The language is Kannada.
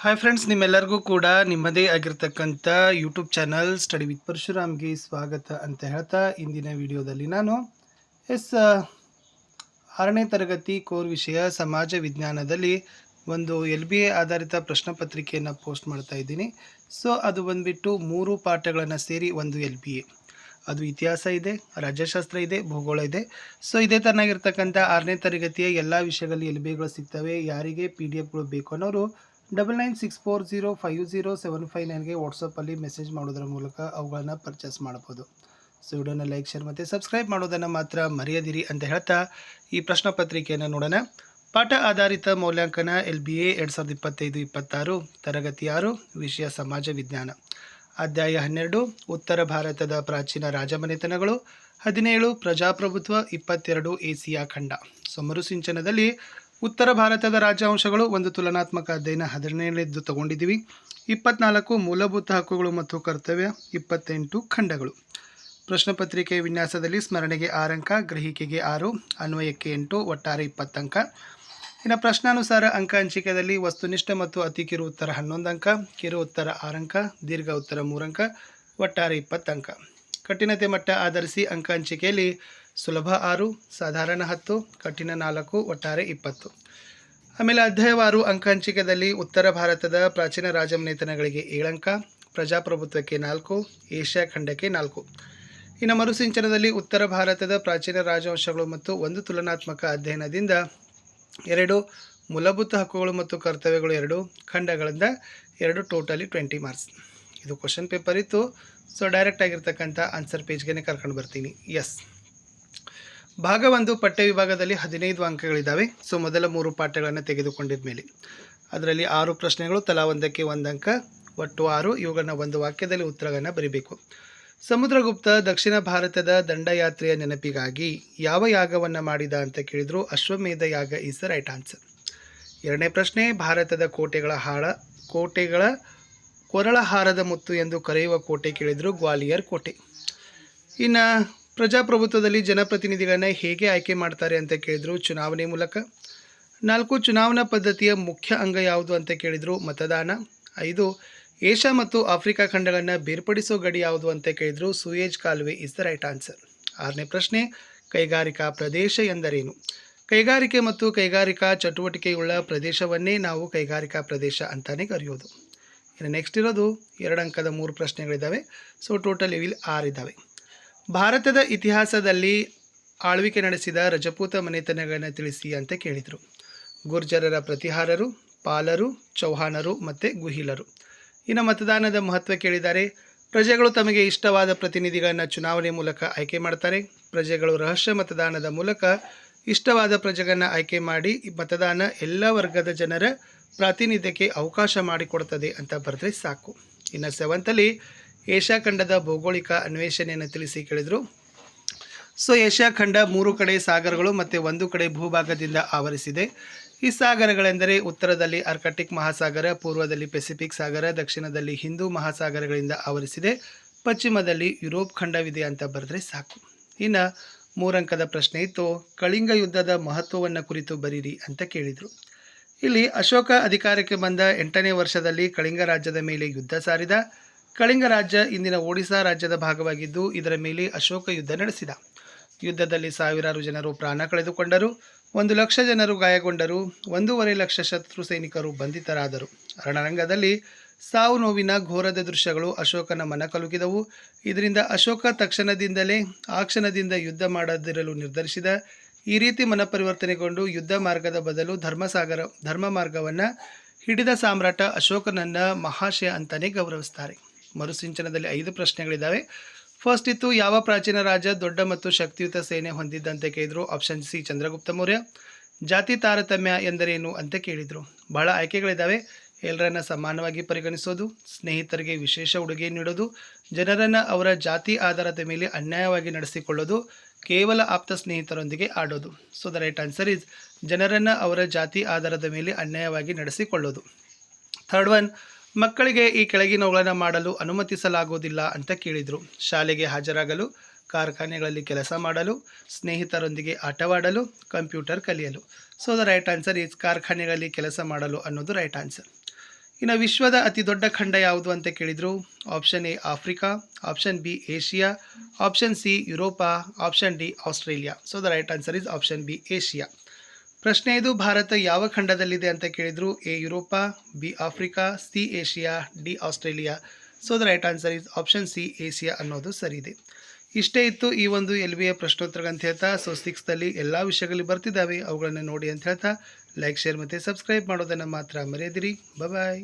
ಹಾಯ್ ಫ್ರೆಂಡ್ಸ್, ನಿಮ್ಮೆಲ್ಲರಿಗೂ ಕೂಡ ನಿಮ್ಮದೇ ಆಗಿರ್ತಕ್ಕಂಥ ಯೂಟ್ಯೂಬ್ ಚಾನಲ್ ಸ್ಟಡಿ ವಿತ್ ಪರಶುರಾಮ್ಗೆ ಸ್ವಾಗತ ಅಂತ ಹೇಳ್ತಾ ಇಂದಿನ ವಿಡಿಯೋದಲ್ಲಿ ನಾನು 6ನೇ ತರಗತಿ ಕೋರ್ ವಿಷಯ ಸಮಾಜ ವಿಜ್ಞಾನದಲ್ಲಿ ಒಂದು LBA ಆಧಾರಿತ ಪ್ರಶ್ನೆ ಪತ್ರಿಕೆಯನ್ನು ಪೋಸ್ಟ್ ಮಾಡ್ತಾ ಇದ್ದೀನಿ. ಸೊ ಅದು ಬಂದುಬಿಟ್ಟು 3 ಪಾಠಗಳನ್ನು ಸೇರಿ ಒಂದು LBA. ಅದು ಇತಿಹಾಸ ಇದೆ, ರಾಜ್ಯಶಾಸ್ತ್ರ ಇದೆ, ಭೂಗೋಳ ಇದೆ. ಸೊ ಇದೇ ಥರನಾಗಿರ್ತಕ್ಕಂಥ 6ನೇ ತರಗತಿಯ ಎಲ್ಲ ವಿಷಯಗಳಲ್ಲಿ LBAಗಳು ಸಿಗ್ತವೆ. ಯಾರಿಗೆ PDF ಗಳು ಬೇಕು ಅನ್ನೋರು 9964050759ಗೆ ವಾಟ್ಸಪ್ಪಲ್ಲಿ ಮೆಸೇಜ್ ಮಾಡೋದರ ಮೂಲಕ ಅವುಗಳನ್ನು ಪರ್ಚೇಸ್ ಮಾಡ್ಬೋದು. ಸೊ ವಿಡಿಯೋನ ಲೈಕ್, ಶೇರ್ ಮತ್ತು ಸಬ್ಸ್ಕ್ರೈಬ್ ಮಾಡೋದನ್ನು ಮಾತ್ರ ಮರೆಯದಿರಿ ಅಂತ ಹೇಳ್ತಾ ಈ ಪ್ರಶ್ನೆ ಪತ್ರಿಕೆಯನ್ನು ನೋಡೋಣ. ಪಾಠ ಆಧಾರಿತ ಮೌಲ್ಯಾಂಕನ LBA 2025-26, ತರಗತಿ 6, ವಿಷಯ ಸಮಾಜ ವಿಜ್ಞಾನ. ಅಧ್ಯಾಯ 12 ಉತ್ತರ ಭಾರತದ ಪ್ರಾಚೀನ ರಾಜಮನೆತನಗಳು, 17 ಪ್ರಜಾಪ್ರಭುತ್ವ, 22 ಏಸಿಯಾ ಖಂಡ. ಸೊ ಮರುಸಿಂಚನದಲ್ಲಿ ಉತ್ತರ ಭಾರತದ ರಾಜವಂಶಗಳು ಒಂದು ತುಲನಾತ್ಮಕ ಅಧ್ಯಯನ 17ನೇದು ತಗೊಂಡಿದ್ದೀವಿ. 24 ಮೂಲಭೂತ ಹಕ್ಕುಗಳು ಮತ್ತು ಕರ್ತವ್ಯ, 28 ಖಂಡಗಳು. ಪ್ರಶ್ನೆ ಪತ್ರಿಕೆ ವಿನ್ಯಾಸದಲ್ಲಿ ಸ್ಮರಣೆಗೆ 6 ಅಂಕ, ಗ್ರಹಿಕೆಗೆ 6, ಅನ್ವಯಕ್ಕೆ 8, ಒಟ್ಟಾರೆ 20 ಅಂಕ. ಇನ್ನು ಪ್ರಶ್ನಾನುಸಾರ ಅಂಕ ಹಂಚಿಕೆಯಲ್ಲಿ ವಸ್ತುನಿಷ್ಠ ಮತ್ತು ಅತಿ ಕಿರು ಉತ್ತರ 11 ಅಂಕ, ಕಿರು ಉತ್ತರ 6 ಅಂಕ, ದೀರ್ಘ ಉತ್ತರ 3 ಅಂಕ, ಒಟ್ಟಾರೆ 20 ಅಂಕ. ಕಠಿಣತೆ ಮಟ್ಟ ಆಧರಿಸಿ ಅಂಕ ಹಂಚಿಕೆಯಲ್ಲಿ ಸುಲಭ 6, ಸಾಧಾರಣ 10, ಕಠಿಣ 4, ಒಟ್ಟಾರೆ 20. ಆಮೇಲೆ ಅಧ್ಯಾಯವಾರು ಅಂಕ ಹಂಚಿಕೆಯಲ್ಲಿ ಉತ್ತರ ಭಾರತದ ಪ್ರಾಚೀನ ರಾಜಮನೆತನಗಳಿಗೆ 7 ಅಂಕ, ಪ್ರಜಾಪ್ರಭುತ್ವಕ್ಕೆ 4, ಏಷ್ಯಾ ಖಂಡಕ್ಕೆ 4. ಇನ್ನು ಮರುಸಿಂಚನದಲ್ಲಿ ಉತ್ತರ ಭಾರತದ ಪ್ರಾಚೀನ ರಾಜವಂಶಗಳು ಮತ್ತು ಒಂದು ತುಲನಾತ್ಮಕ ಅಧ್ಯಯನದಿಂದ 2, ಮೂಲಭೂತ ಹಕ್ಕುಗಳು ಮತ್ತು ಕರ್ತವ್ಯಗಳು 2, ಖಂಡಗಳಿಂದ 2, ಟೋಟಲಿ 20 ಮಾರ್ಕ್ಸ್. ಇದು ಕ್ವಶನ್ ಪೇಪರ್ ಇತ್ತು. ಸೊ ಡೈರೆಕ್ಟ್ ಆಗಿರ್ತಕ್ಕಂಥ ಆನ್ಸರ್ ಪೇಜ್ಗೆ ಕರ್ಕೊಂಡು ಬರ್ತೀನಿ. ಎಸ್, ಭಾಗ 1 ಪಠ್ಯ ವಿಭಾಗದಲ್ಲಿ 15 ಅಂಕಗಳಿದ್ದಾವೆ. ಸೊ ಮೊದಲ 3 ಪಾಠಗಳನ್ನು ತೆಗೆದುಕೊಂಡಿದ ಮೇಲೆ ಅದರಲ್ಲಿ 6 ಪ್ರಶ್ನೆಗಳು, ತಲಾ ಒಂದಕ್ಕೆ 1 ಅಂಕ, ಒಟ್ಟು 6. ಇವುಗಳನ್ನ ಒಂದು ವಾಕ್ಯದಲ್ಲಿ ಉತ್ತರಗಳನ್ನು ಬರೀಬೇಕು. ಸಮುದ್ರಗುಪ್ತ ದಕ್ಷಿಣ ಭಾರತದ ದಂಡಯಾತ್ರೆಯ ನೆನಪಿಗಾಗಿ ಯಾವ ಯಾಗವನ್ನು ಮಾಡಿದ ಅಂತ ಕೇಳಿದ್ರು. ಅಶ್ವಮೇಧ ಯಾಗ ಈಸ್ ದ ರೈಟ್ ಆನ್ಸರ್. 2ನೇ ಪ್ರಶ್ನೆ, ಭಾರತದ ಕೋಟೆಗಳ ಕೊರಳಹಾರದ ಮುತ್ತು ಎಂದು ಕರೆಯುವ ಕೋಟೆ ಕೇಳಿದ್ರು. ಗ್ವಾಲಿಯರ್ ಕೋಟೆ. ಇನ್ನು ಪ್ರಜಾಪ್ರಭುತ್ವದಲ್ಲಿ ಜನಪ್ರತಿನಿಧಿಗಳನ್ನ ಹೇಗೆ ಆಯ್ಕೆ ಮಾಡ್ತಾರೆ ಅಂತ ಕೇಳಿದ್ರು. ಚುನಾವಣೆ ಮೂಲಕ. 4, ಚುನಾವಣಾ ಪದ್ಧತಿಯ ಮುಖ್ಯ ಅಂಗ ಯಾವುದು ಅಂತ ಕೇಳಿದ್ರು. ಮತದಾನ. 5, ಏಷ್ಯಾ ಮತ್ತು ಆಫ್ರಿಕಾ ಖಂಡಗಳನ್ನು ಬೇರ್ಪಡಿಸೋ ಗಡಿ ಯಾವುದು ಅಂತ ಕೇಳಿದ್ರು. ಸೂಯೇಜ್ ಕಾಲುವೆ ಇಸ್ ದ ರೈಟ್ ಆನ್ಸರ್. 6ನೇ ಪ್ರಶ್ನೆ, ಕೈಗಾರಿಕಾ ಪ್ರದೇಶ ಎಂದರೇನು. ಕೈಗಾರಿಕೆ ಮತ್ತು ಕೈಗಾರಿಕಾ ಚಟುವಟಿಕೆಯುಳ್ಳ ಪ್ರದೇಶವನ್ನೇ ನಾವು ಕೈಗಾರಿಕಾ ಪ್ರದೇಶ ಅಂತಾನೆ ಕರೆಯೋದು. ಇನ್ನು ನೆಕ್ಸ್ಟ್ ಇರೋದು 2 ಅಂಕದ 3 ಪ್ರಶ್ನೆಗಳಿದ್ದಾವೆ. ಸೊ ಟೋಟಲ್ ಇಲ್ಲಿ 6 ಇದ್ದಾವೆ. ಭಾರತದ ಇತಿಹಾಸದಲ್ಲಿ ಆಳ್ವಿಕೆ ನಡೆಸಿದ ರಜಪೂತ ಮನೆತನಗಳನ್ನು ತಿಳಿಸಿ ಅಂತ ಕೇಳಿದರು. ಗುರ್ಜರರ ಪ್ರತಿಹಾರರು, ಪಾಲರು, ಚೌಹಾಣರು ಮತ್ತು ಗುಹಿಲರು. ಇನ್ನು ಮತದಾನದ ಮಹತ್ವ ಕೇಳಿದ್ದಾರೆ. ಪ್ರಜೆಗಳು ತಮಗೆ ಇಷ್ಟವಾದ ಪ್ರತಿನಿಧಿಗಳನ್ನು ಚುನಾವಣೆ ಮೂಲಕ ಆಯ್ಕೆ ಮಾಡ್ತಾರೆ. ಪ್ರಜೆಗಳು ರಹಸ್ಯ ಮತದಾನದ ಮೂಲಕ ಇಷ್ಟವಾದ ಪ್ರಜೆಗಳನ್ನು ಆಯ್ಕೆ ಮಾಡಿ ಮತದಾನ ಎಲ್ಲ ವರ್ಗದ ಜನರ ಪ್ರಾತಿನಿಧ್ಯಕ್ಕೆ ಅವಕಾಶ ಮಾಡಿಕೊಡ್ತದೆ ಅಂತ ಬರೆದ್ರೆ ಸಾಕು. ಇನ್ನು 7ರಲ್ಲಿ ಏಷ್ಯಾ ಖಂಡದ ಭೌಗೋಳಿಕ ಅನ್ವೇಷಣೆಯನ್ನು ತಿಳಿಸಿ ಕೇಳಿದರು. ಸೊ ಏಷ್ಯಾ ಖಂಡ 3 ಕಡೆ ಸಾಗರಗಳು ಮತ್ತು 1 ಕಡೆ ಭೂಭಾಗದಿಂದ ಆವರಿಸಿದೆ. ಈ ಸಾಗರಗಳೆಂದರೆ ಉತ್ತರದಲ್ಲಿ ಆರ್ಕಟಿಕ್ ಮಹಾಸಾಗರ, ಪೂರ್ವದಲ್ಲಿ ಪೆಸಿಫಿಕ್ ಸಾಗರ, ದಕ್ಷಿಣದಲ್ಲಿ ಹಿಂದೂ ಮಹಾಸಾಗರಗಳಿಂದ ಆವರಿಸಿದೆ, ಪಶ್ಚಿಮದಲ್ಲಿ ಯುರೋಪ್ ಖಂಡವಿದೆ ಅಂತ ಬರೆದ್ರೆ ಸಾಕು. ಇನ್ನು 3 ಅಂಕದ ಪ್ರಶ್ನೆ ಇತ್ತು, ಕಳಿಂಗ ಯುದ್ಧದ ಮಹತ್ವವನ್ನು ಕುರಿತು ಬರೀರಿ ಅಂತ ಕೇಳಿದರು. ಇಲ್ಲಿ ಅಶೋಕ ಅಧಿಕಾರಕ್ಕೆ ಬಂದ 8ನೇ ವರ್ಷದಲ್ಲಿ ಕಳಿಂಗ ರಾಜ್ಯದ ಮೇಲೆ ಯುದ್ಧ ಸಾರಿದ. ಕಳಿಂಗ ರಾಜ್ಯ ಇಂದಿನ ಒಡಿಶಾ ರಾಜ್ಯದ ಭಾಗವಾಗಿದ್ದು ಇದರ ಮೇಲೆ ಅಶೋಕ ಯುದ್ಧ ನಡೆಸಿದ. ಯುದ್ಧದಲ್ಲಿ ಸಾವಿರಾರು ಜನರು ಪ್ರಾಣ ಕಳೆದುಕೊಂಡರು, 1 ಲಕ್ಷ ಜನರು ಗಾಯಗೊಂಡರು, 1.5 ಲಕ್ಷ ಶತ್ರು ಸೈನಿಕರು ಬಂಧಿತರಾದರು. ರಣರಂಗದಲ್ಲಿ ಸಾವು ನೋವಿನ ಘೋರದ ದೃಶ್ಯಗಳು ಅಶೋಕನ ಮನ ಕಲುಕಿದವು. ಇದರಿಂದ ಅಶೋಕ ತಕ್ಷಣದಿಂದಲೇ ಆ ಕ್ಷಣದಿಂದ ಯುದ್ಧ ಮಾಡದಿರಲು ನಿರ್ಧರಿಸಿದ. ಈ ರೀತಿ ಮನಪರಿವರ್ತನೆಗೊಂಡು ಯುದ್ಧ ಮಾರ್ಗದ ಬದಲು ಧರ್ಮ ಮಾರ್ಗವನ್ನು ಹಿಡಿದ ಸಾಮ್ರಾಟ ಅಶೋಕನನ್ನ ಮಹಾಶಯ ಅಂತಾನೆ ಗೌರವಿಸ್ತಾರೆ. ಮರುಸಿಂಚನದಲ್ಲಿ 5 ಪ್ರಶ್ನೆಗಳಿದ್ದಾವೆ. ಫಸ್ಟ್ ಇತ್ತು, ಯಾವ ಪ್ರಾಚೀನ ರಾಜ ದೊಡ್ಡ ಮತ್ತು ಶಕ್ತಿಯುತ ಸೇನೆ ಹೊಂದಿದ್ದಂತೆ ಕೇಳಿದ್ರು. Option C, Chandragupta Maurya. ಜಾತಿ ತಾರತಮ್ಯ ಎಂದರೇನು ಅಂತ ಕೇಳಿದರು. ಬಹಳ ಆಯ್ಕೆಗಳಿದ್ದಾವೆ. ಎಲ್ಲರನ್ನ ಸಮಾನವಾಗಿ ಪರಿಗಣಿಸೋದು, ಸ್ನೇಹಿತರಿಗೆ ವಿಶೇಷ ಉಡುಗೆ ನೀಡೋದು, ಜನರನ್ನು ಅವರ ಜಾತಿ ಆಧಾರದ ಮೇಲೆ ಅನ್ಯಾಯವಾಗಿ ನಡೆಸಿಕೊಳ್ಳೋದು, ಕೇವಲ ಆಪ್ತ ಸ್ನೇಹಿತರೊಂದಿಗೆ ಆಡೋದು. So the right answer is ಜನರನ್ನು ಅವರ ಜಾತಿ ಆಧಾರದ ಮೇಲೆ ಅನ್ಯಾಯವಾಗಿ ನಡೆಸಿಕೊಳ್ಳೋದು. 3rd ಒನ್, ಮಕ್ಕಳಿಗೆ ಈ ಕೆಳಗಿನವುಗಳನ್ನು ಮಾಡಲು ಅನುಮತಿಸಲಾಗುವುದಿಲ್ಲ ಅಂತ ಕೇಳಿದರು. ಶಾಲೆಗೆ ಹಾಜರಾಗಲು, ಕಾರ್ಖಾನೆಗಳಲ್ಲಿ ಕೆಲಸ ಮಾಡಲು, ಸ್ನೇಹಿತರೊಂದಿಗೆ ಆಟವಾಡಲು, ಕಂಪ್ಯೂಟರ್ ಕಲಿಯಲು. So the right answer is ಕಾರ್ಖಾನೆಗಳಲ್ಲಿ ಕೆಲಸ ಮಾಡಲು ಅನ್ನೋದು ರೈಟ್ ಆನ್ಸರ್. ಇನ್ನು ವಿಶ್ವದ ಅತಿ ದೊಡ್ಡ ಖಂಡ ಯಾವುದು ಅಂತ ಕೇಳಿದರು. Option A Africa, option B Asia, option C Europa, option D Australia. So the right answer is option B Asia. ಪ್ರಶ್ನೆ ಇದು, ಭಾರತ ಯಾವ ಖಂಡದಲ್ಲಿದೆ ಅಂತ ಕೇಳಿದರು. A Europa, B Africa, C Asia, D Australia. So the right answer is option C Asia ಅನ್ನೋದು ಸರಿ ಇದೆ. ಇಷ್ಟೇ ಇತ್ತು ಈ ಒಂದು LBA ಪ್ರಶ್ನೋತ್ತರ ಅಂತ ಹೇಳ್ತಾ. ಸೊ 6th ಎಲ್ಲ ವಿಷಯಗಳು ಬರ್ತಿದ್ದಾವೆ, ಅವುಗಳನ್ನು ನೋಡಿ ಅಂತ ಹೇಳ್ತಾ ಲೈಕ್, ಶೇರ್ ಮತ್ತು ಸಬ್ಸ್ಕ್ರೈಬ್ ಮಾಡೋದನ್ನು ಮಾತ್ರ ಮರೆಯದಿರಿ. ಬಾಯ್.